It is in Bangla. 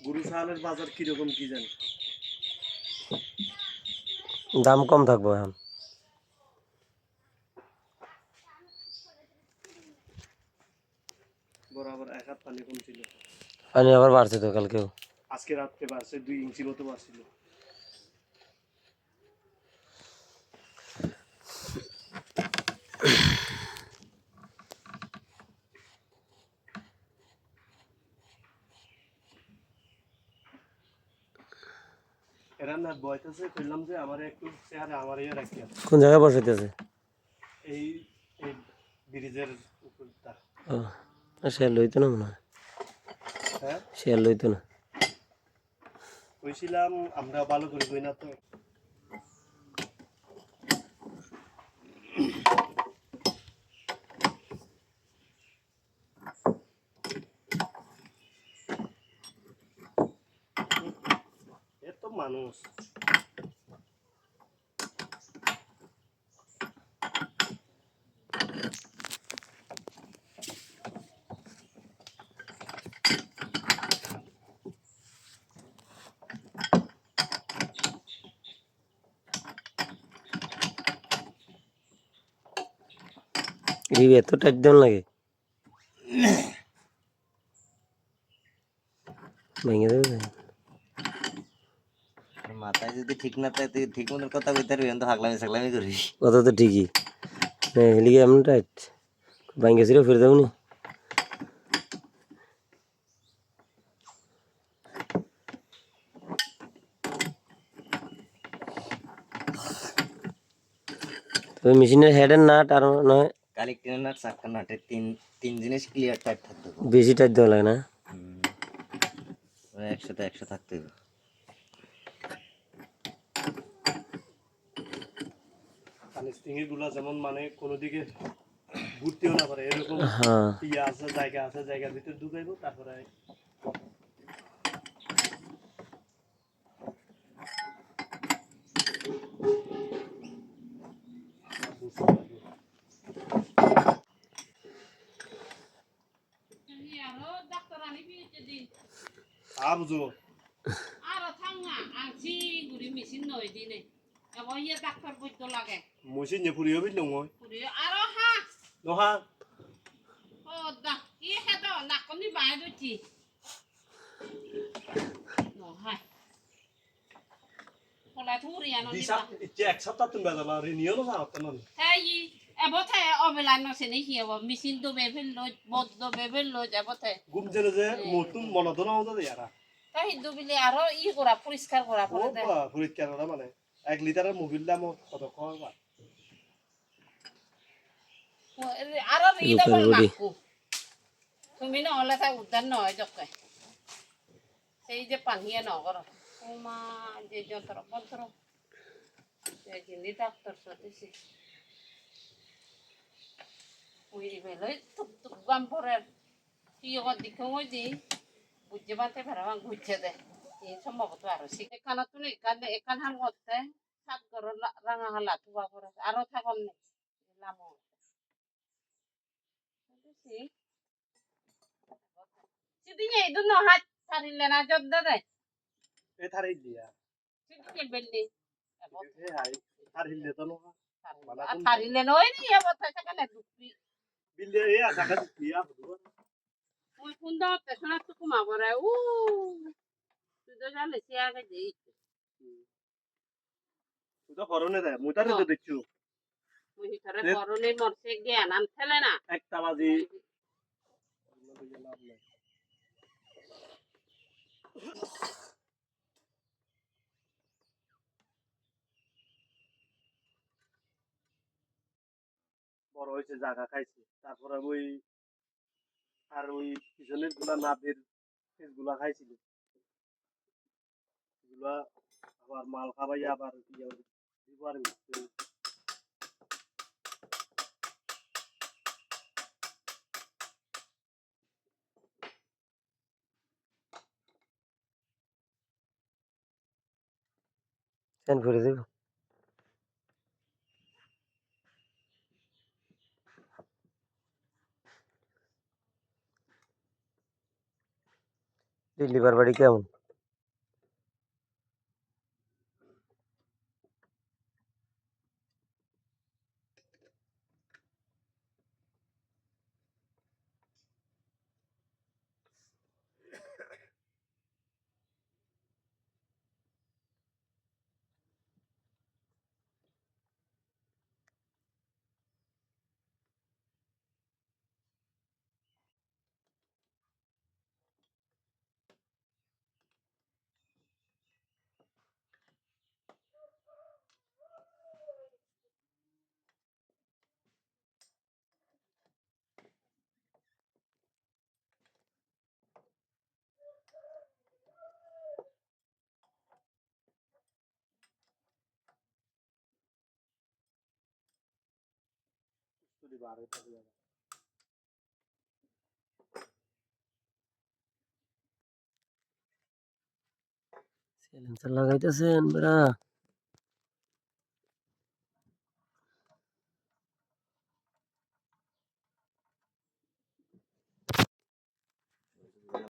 গরু ছাগলের বাজার কিরকম কি জানি? দাম কম থাকবো এখন। বরাবর 1 হাত পানি কম ছিল। পানি আবার বাড়ছে তো কালকেও। আজকে রাত্রে বাড়ছে 2 ইঞ্চি মতো বাড়ছিল। এরা না বয়তাছে কইলাম যে আমার একটু চেহারা আমার ইয়ে রাখিয়া। কোন জায়গায় বসাইতেছে? এই এই ব্রিজের উপরটা। ও সে লইতো না মনে হয়। হ্যাঁ সে লইতো না। কইছিলাম আমরা ভালো করে কই না তো। এত মানুষ এই এত টাইট দেন লাগে ভেঙে দেবে। মাথায় যদি ঠিক না থাকে তুই ঠিক মতো কথা কইতে পারবি তো হাগলামি সাগলামি করিস। কথা তো ঠিকই হেলিকে এমন টাইট ভেঙে ছিল ফিরে যাবনি। তবে মেশিনের হেডের নাট আর নয় কালেক্টিনের নাট চাক্কার নাটে তিন জিনিস ক্লিয়ার টাইট থাকতে হবে। বেশি টাইট দেওয়া লাগে না। একসাথে থাকতে হবে। কানেক্টিং গুলা যেমন মানে কোনো দিকে ঘুরতেও না পারে এরকম। হ্যাঁ ইয়ে আছে জায়গার ভিতরে ঢুকাইবো তারপরে বুঝো মেশিন যে পুরি হবি নয় নহা এক সপ্তাহ তুমি বেজালা রিনিও না হতো না ঘুম জেনে যে নতুন মনোদন হতো ইয়ারা পরিষ্কার করা মানে 1 লিটারের মোবিল দাম কত কবা তুমি নহলে তাই উদ্ধার নয় জকে সেই যে পানিয়ে নগর মা যে যন্ত্র মন্ত্র যিনি ডাক্তার সতেছি ওই বেলই টুক টুক গাম পরে কি দিকে ওই দি বুঝতে পারতে পারা ঘুরছে দে এই সম্ভবত আরো শিখে এখানে তুমি এখান হাম করতে সাত করো রাঙা হালা তুবা করে আরো থাকল নেই লাম সিদিনে এই দুনো হাত ছাড়িলে না জব দে এ থারে দিয়া সিদিনে বেললি এ হাই থার হিললে তো নহা ছাড়িলে নয় নি অবস্থা সেখানে দুঃখী বিলে এ আটা দিয়া হদু মই ফোন দাও পেছনা তো কুমা করে তুই তো জানে সে আগে যেই তুই তো করনে দে মুতারে তো দেখছো মই ভিতরে করলে মরছে জ্ঞান আন ফেলে না একটা বাজি বড় হয়েছে জায়গা খাইছে তারপরে ওই আর ওই পিছনের গুলা নাদের গুলা খাইছিল এগুলা আবার মাল খাবাই আবার দিবার চেন করে দেব লিভার বাড়ি কেমন? কতটি বার হইতে হবে সিলেন্সার লাগাইতেছেন বেড়া